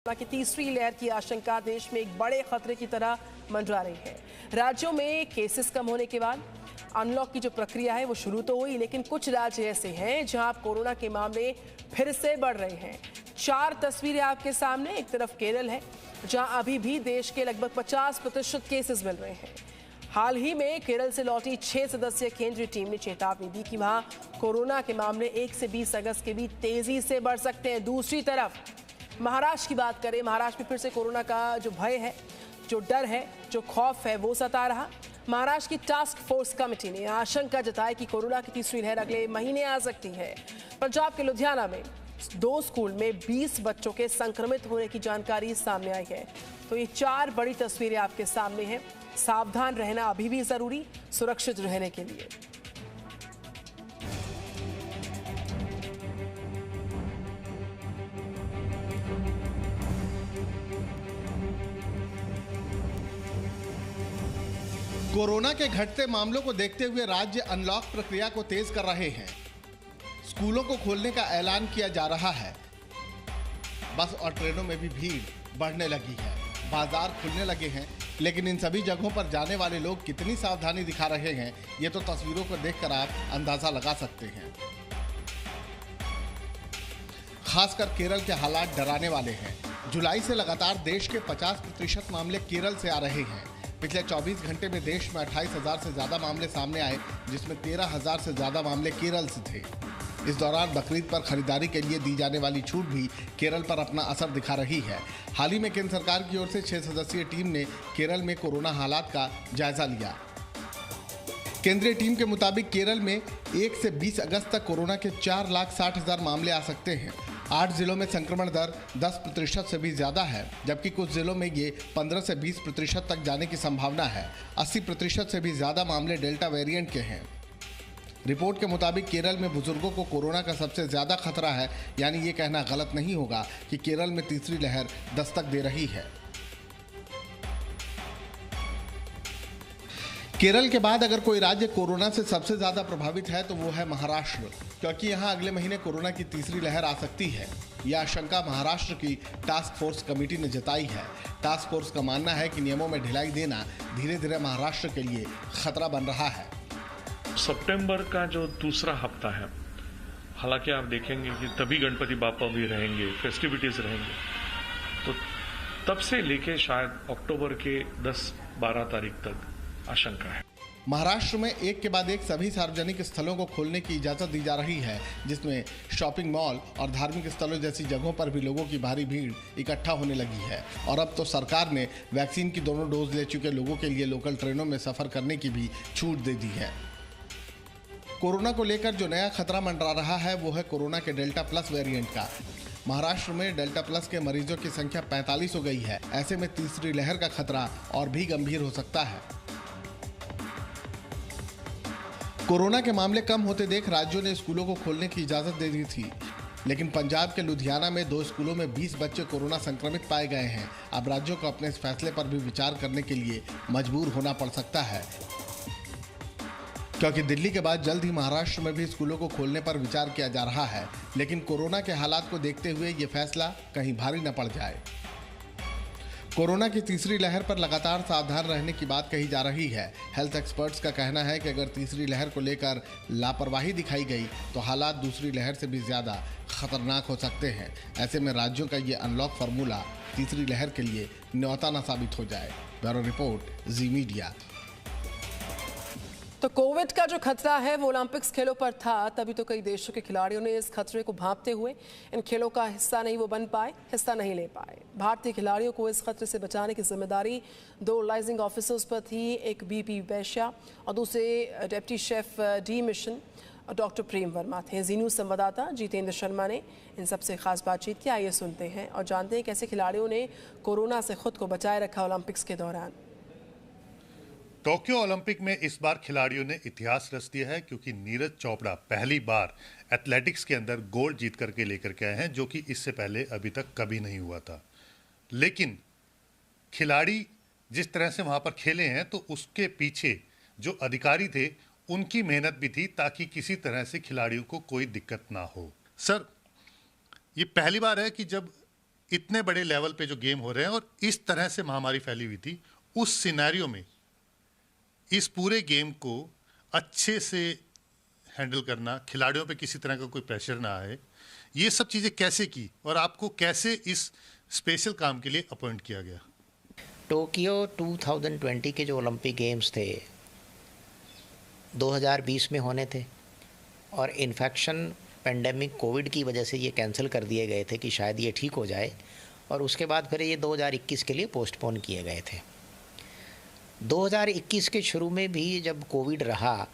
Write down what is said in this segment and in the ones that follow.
की तीसरी लहर की आशंका देश में एक बड़े खतरे की तरह मंडरा रही है। राज्यों में केसेस कम होने के बाद अनलॉक की जो प्रक्रिया है वो शुरू तो हुई, लेकिन कुछ राज्य ऐसे हैं जहां कोरोना के मामले फिर से बढ़ रहे हैं। 4 तस्वीरें आपके सामने। एक तरफ केरल है जहां अभी भी देश के लगभग 50% केसेस मिल रहे हैं। हाल ही में केरल से लौटी 6 सदस्यीय केंद्रीय टीम ने चेतावनी दी कि वहां कोरोना के मामले 1 से 20 अगस्त के बीच तेजी से बढ़ सकते हैं। दूसरी तरफ महाराष्ट्र की बात करें, महाराष्ट्र में फिर से कोरोना का जो भय है, जो डर है, जो खौफ है, वो सता रहा। महाराष्ट्र की टास्क फोर्स कमेटी ने आशंका जताई कि कोरोना की तीसरी लहर अगले महीने आ सकती है। पंजाब के लुधियाना में 2 स्कूल में 20 बच्चों के संक्रमित होने की जानकारी सामने आई है। तो ये 4 बड़ी तस्वीरें आपके सामने हैं। सावधान रहना अभी भी जरूरी, सुरक्षित रहने के लिए। कोरोना के घटते मामलों को देखते हुए राज्य अनलॉक प्रक्रिया को तेज कर रहे हैं। स्कूलों को खोलने का ऐलान किया जा रहा है। बस और ट्रेनों में भी भीड़ बढ़ने लगी है। बाजार खुलने लगे हैं, लेकिन इन सभी जगहों पर जाने वाले लोग कितनी सावधानी दिखा रहे हैं, ये तो तस्वीरों को देखकर आप अंदाजा लगा सकते हैं। खासकर केरल के हालात डराने वाले हैं। जुलाई से लगातार देश के 50% मामले केरल से आ रहे हैं। पिछले 24 घंटे में देश में 28,000 से ज्यादा मामले सामने आए, जिसमें 13,000 से ज्यादा मामले केरल से थे। इस दौरान बकरीद पर खरीदारी के लिए दी जाने वाली छूट भी केरल पर अपना असर दिखा रही है। हाल ही में केंद्र सरकार की ओर से 6 सदस्यीय टीम ने केरल में कोरोना हालात का जायजा लिया। केंद्रीय टीम के मुताबिक केरल में 1 से 20 अगस्त तक कोरोना के 4,60,000 मामले आ सकते हैं। 8 जिलों में संक्रमण दर 10% से भी ज्यादा है, जबकि कुछ जिलों में ये 15 से 20% तक जाने की संभावना है। 80% से भी ज्यादा मामले डेल्टा वेरिएंट के हैं। रिपोर्ट के मुताबिक केरल में बुजुर्गों को कोरोना का सबसे ज्यादा खतरा है, यानी ये कहना गलत नहीं होगा कि केरल में तीसरी लहर दस्तक दे रही है। केरल के बाद अगर कोई राज्य कोरोना से सबसे ज्यादा प्रभावित है तो वो है महाराष्ट्र, क्योंकि यहां अगले महीने कोरोना की तीसरी लहर आ सकती है। यह आशंका महाराष्ट्र की टास्क फोर्स कमेटी ने जताई है। टास्क फोर्स का मानना है कि नियमों में ढिलाई देना धीरे धीरे महाराष्ट्र के लिए खतरा बन रहा है। सितंबर का जो दूसरा हफ्ता है, हालांकि आप देखेंगे कि तभी गणपति बापा भी रहेंगे, फेस्टिविटीज रहेंगे, तो तब से लेके शायद अक्टूबर के 10-12 तारीख तक आशंका है। महाराष्ट्र में एक के बाद एक सभी सार्वजनिक स्थलों को खोलने की इजाजत दी जा रही है, जिसमें शॉपिंग मॉल और धार्मिक स्थलों जैसी जगहों पर भी लोगों की भारी भीड़ इकट्ठा होने लगी है। और अब तो सरकार ने वैक्सीन की दोनों डोज ले चुके लोगों के लिए लोकल ट्रेनों में सफर करने की भी छूट दे दी है। कोरोना को लेकर जो नया खतरा मंडरा रहा है वो है कोरोना के डेल्टा प्लस वेरिएंट का। महाराष्ट्र में डेल्टा प्लस के मरीजों की संख्या 45 हो गई है। ऐसे में तीसरी लहर का खतरा और भी गंभीर हो सकता है। कोरोना के मामले कम होते देख राज्यों ने स्कूलों को खोलने की इजाजत दे दी थी, लेकिन पंजाब के लुधियाना में 2 स्कूलों में 20 बच्चे कोरोना संक्रमित पाए गए हैं। अब राज्यों को अपने इस फैसले पर भी विचार करने के लिए मजबूर होना पड़ सकता है, क्योंकि दिल्ली के बाद जल्द ही महाराष्ट्र में भी स्कूलों को खोलने पर विचार किया जा रहा है। लेकिन कोरोना के हालात को देखते हुए ये फैसला कहीं भारी न पड़ जाए। कोरोना की तीसरी लहर पर लगातार सावधान रहने की बात कही जा रही है। हेल्थ एक्सपर्ट्स का कहना है कि अगर तीसरी लहर को लेकर लापरवाही दिखाई गई तो हालात दूसरी लहर से भी ज्यादा खतरनाक हो सकते हैं। ऐसे में राज्यों का ये अनलॉक फार्मूला तीसरी लहर के लिए न्योता न साबित हो जाए। ब्यूरो रिपोर्ट, जी मीडिया। तो कोविड का जो खतरा है वो ओलंपिक्स खेलों पर था, तभी तो कई देशों के खिलाड़ियों ने इस खतरे को भांपते हुए इन खेलों का हिस्सा नहीं वो बन पाए, हिस्सा नहीं ले पाए। भारतीय खिलाड़ियों को इस खतरे से बचाने की जिम्मेदारी 2 लाइजिंग ऑफिसर्स पर थी, एक बीपी वैश्या और दूसरे deputy chef de mission doctor Prem Verma थे। जी न्यूज़ संवाददाता जितेंद्र शर्मा ने इन सबसे खास बातचीत की। आइए सुनते हैं और जानते हैं कैसे खिलाड़ियों ने कोरोना से खुद को बचाए रखा ओलंपिक्स के दौरान। टोक्यो ओलंपिक में इस बार खिलाड़ियों ने इतिहास रच दिया है, क्योंकि नीरज चोपड़ा पहली बार एथलेटिक्स के अंदर गोल्ड जीत करके लेकर के आए हैं, जो कि इससे पहले अभी तक कभी नहीं हुआ था। लेकिन खिलाड़ी जिस तरह से वहां पर खेले हैं, तो उसके पीछे जो अधिकारी थे उनकी मेहनत भी थी, ताकि किसी तरह से खिलाड़ियों को कोई दिक्कत ना हो। सर, ये पहली बार है कि जब इतने बड़े लेवल पे जो गेम हो रहे हैं और इस तरह से महामारी फैली हुई थी, उस सिनेरियो में इस पूरे गेम को अच्छे से हैंडल करना, खिलाड़ियों पे किसी तरह का कोई प्रेशर ना आए, ये सब चीज़ें कैसे की और आपको कैसे इस स्पेशल काम के लिए अपॉइंट किया गया? टोक्यो 2020 के जो ओलंपिक गेम्स थे 2020 में होने थे और इन्फेक्शन पेंडेमिक कोविड की वजह से ये कैंसिल कर दिए गए थे कि शायद ये ठीक हो जाए, और उसके बाद फिर ये 2021 के लिए पोस्टपोन किए गए थे। 2021 के शुरू में भी जब कोविड रहा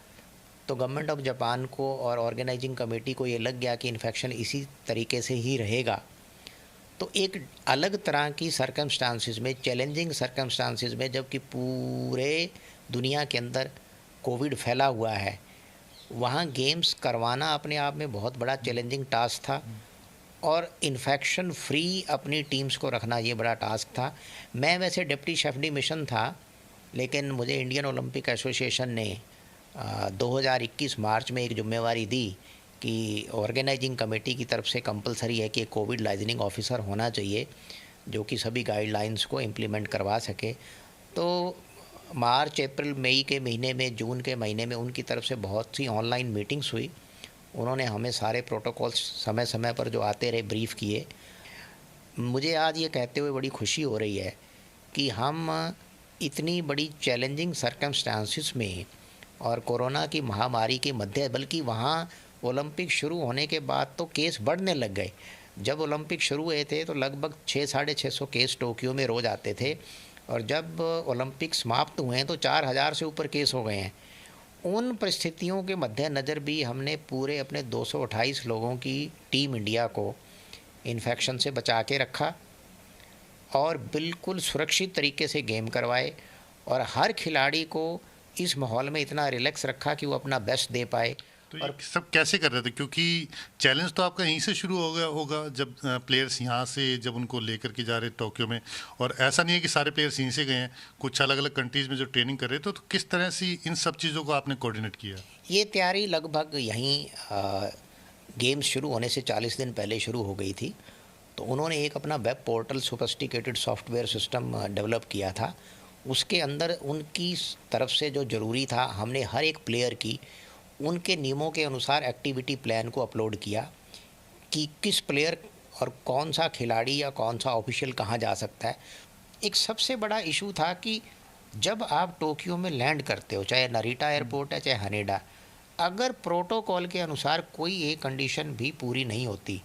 तो गवर्नमेंट ऑफ जापान को और ऑर्गेनाइजिंग कमेटी को ये लग गया कि इन्फेक्शन इसी तरीके से ही रहेगा, तो एक अलग तरह की सर्कमस्टांसिस में, चैलेंजिंग सर्कमस्टांसिस में, जबकि पूरे दुनिया के अंदर कोविड फैला हुआ है, वहाँ गेम्स करवाना अपने आप में बहुत बड़ा चैलेंजिंग टास्क था और इन्फेक्शन फ्री अपनी टीम्स को रखना ये बड़ा टास्क था। मैं वैसे डिप्टी शेफ डी मिशन था, लेकिन मुझे इंडियन ओलंपिक एसोसिएशन ने 2021 मार्च में एक जिम्मेवारी दी कि ऑर्गेनाइजिंग कमेटी की तरफ से कंपलसरी है कि एक कोविड लाइजनिंग ऑफिसर होना चाहिए जो कि सभी गाइडलाइंस को इम्प्लीमेंट करवा सके। तो मार्च, अप्रैल, मई के महीने में, जून के महीने में उनकी तरफ से बहुत सी ऑनलाइन मीटिंग्स हुई। उन्होंने हमें सारे प्रोटोकॉल्स समय समय पर जो आते रहे ब्रीफ़ किए। मुझे आज ये कहते हुए बड़ी खुशी हो रही है कि हम इतनी बड़ी चैलेंजिंग सर्कमस्टांसिस में और कोरोना की महामारी के मध्य, बल्कि वहाँ ओलंपिक शुरू होने के बाद तो केस बढ़ने लग गए। जब ओलंपिक शुरू हुए थे तो लगभग 600-650 केस टोक्यो में रोज़ आते थे, और जब ओलंपिक समाप्त हुए हैं तो 4000 से ऊपर केस हो गए हैं। उन परिस्थितियों के मद्देनज़र भी हमने पूरे अपने 228 लोगों की टीम इंडिया को इन्फेक्शन से बचा के रखा और बिल्कुल सुरक्षित तरीके से गेम करवाए, और हर खिलाड़ी को इस माहौल में इतना रिलैक्स रखा कि वो अपना बेस्ट दे पाए। तो ये सब कैसे कर रहे थे? क्योंकि चैलेंज तो आपका यहीं से शुरू हो गया होगा जब प्लेयर्स यहाँ से जब उनको लेकर के जा रहे टोक्यो में, और ऐसा नहीं है कि सारे प्लेयर्स यहीं से गए हैं, कुछ अलग अलग कंट्रीज़ में जो ट्रेनिंग कर रहे थे, तो किस तरह से इन सब चीज़ों को आपने कोऑर्डिनेट किया? ये तैयारी लगभग यहीं गेम्स शुरू होने से 40 दिन पहले शुरू हो गई थी। तो उन्होंने एक अपना web portal sophisticated software system develop किया था। उसके अंदर उनकी तरफ से जो ज़रूरी था, हमने हर एक प्लेयर की उनके नियमों के अनुसार एक्टिविटी प्लान को अपलोड किया कि किस प्लेयर और कौन सा खिलाड़ी या कौन सा ऑफिशियल कहाँ जा सकता है। एक सबसे बड़ा इशू था कि जब आप टोक्यो में लैंड करते हो, चाहे नारिटा एयरपोर्ट है चाहे हनेडा, अगर प्रोटोकॉल के अनुसार कोई एक कंडीशन भी पूरी नहीं होती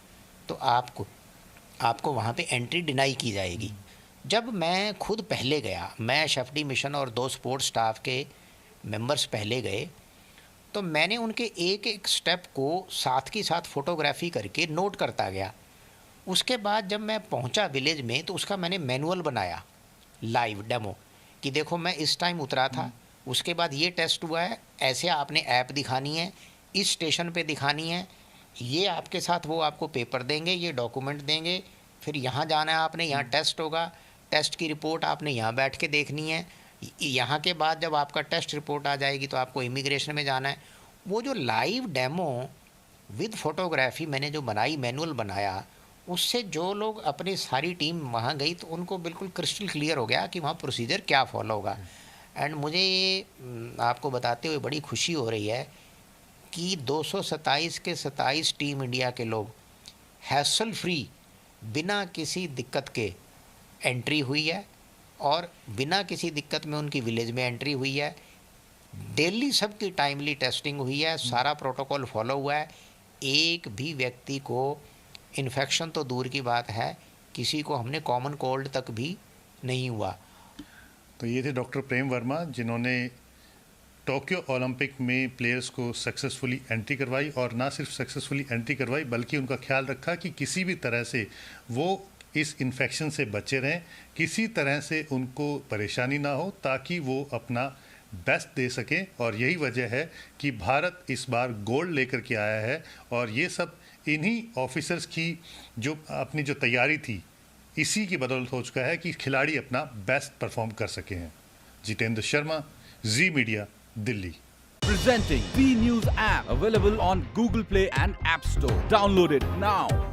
तो आपको वहाँ पे एंट्री डिनाई की जाएगी। जब मैं खुद पहले गया, मैं शेफ डी मिशन और 2 सपोर्ट स्टाफ के मेंबर्स पहले गए, तो मैंने उनके एक एक स्टेप को साथ के साथ फ़ोटोग्राफी करके नोट करता गया। उसके बाद जब मैं पहुंचा विलेज में तो उसका मैंने मैनुअल बनाया, लाइव डेमो, कि देखो मैं इस टाइम उतरा था, उसके बाद ये टेस्ट हुआ है, ऐसे आपने ऐप दिखानी है, इस स्टेशन पे दिखानी है, ये आपके साथ वो आपको पेपर देंगे, ये डॉक्यूमेंट देंगे, फिर यहाँ जाना है आपने, यहाँ टेस्ट होगा, टेस्ट की रिपोर्ट आपने यहाँ बैठ के देखनी है, यहाँ के बाद जब आपका टेस्ट रिपोर्ट आ जाएगी तो आपको इमिग्रेशन में जाना है। वो जो लाइव डेमो विद फोटोग्राफी मैंने जो बनाई, मैनुअल बनाया, उससे जो लोग अपनी सारी टीम वहाँ गई तो उनको बिल्कुल क्रिस्टल क्लियर हो गया कि वहाँ प्रोसीजर क्या फॉलो होगा। एंड मुझे ये आपको बताते हुए बड़ी खुशी हो रही है कि 227 के 27 टीम इंडिया के लोग हैसल फ्री, बिना किसी दिक्कत के एंट्री हुई है और बिना किसी दिक्कत में उनकी विलेज में एंट्री हुई है। डेली सबकी टाइमली टेस्टिंग हुई है, सारा प्रोटोकॉल फॉलो हुआ है। एक भी व्यक्ति को इन्फेक्शन तो दूर की बात है, किसी को हमने कॉमन कोल्ड तक भी नहीं हुआ। तो ये थे डॉक्टर प्रेम वर्मा, जिन्होंने टोक्यो ओलंपिक में प्लेयर्स को सक्सेसफुली एंट्री करवाई, और ना सिर्फ सक्सेसफुली एंट्री करवाई बल्कि उनका ख्याल रखा कि किसी भी तरह से वो इस इन्फेक्शन से बचे रहें, किसी तरह से उनको परेशानी ना हो, ताकि वो अपना बेस्ट दे सकें। और यही वजह है कि भारत इस बार गोल्ड लेकर के आया है, और ये सब इन्हीं ऑफिसर्स की जो अपनी जो तैयारी थी, इसी की बदौलत हो चुका है कि खिलाड़ी अपना बेस्ट परफॉर्म कर सके हैं। Jitendra Sharma, Zee Media, Delhi. Presenting B News app, available on Google Play and App Store. Download it now.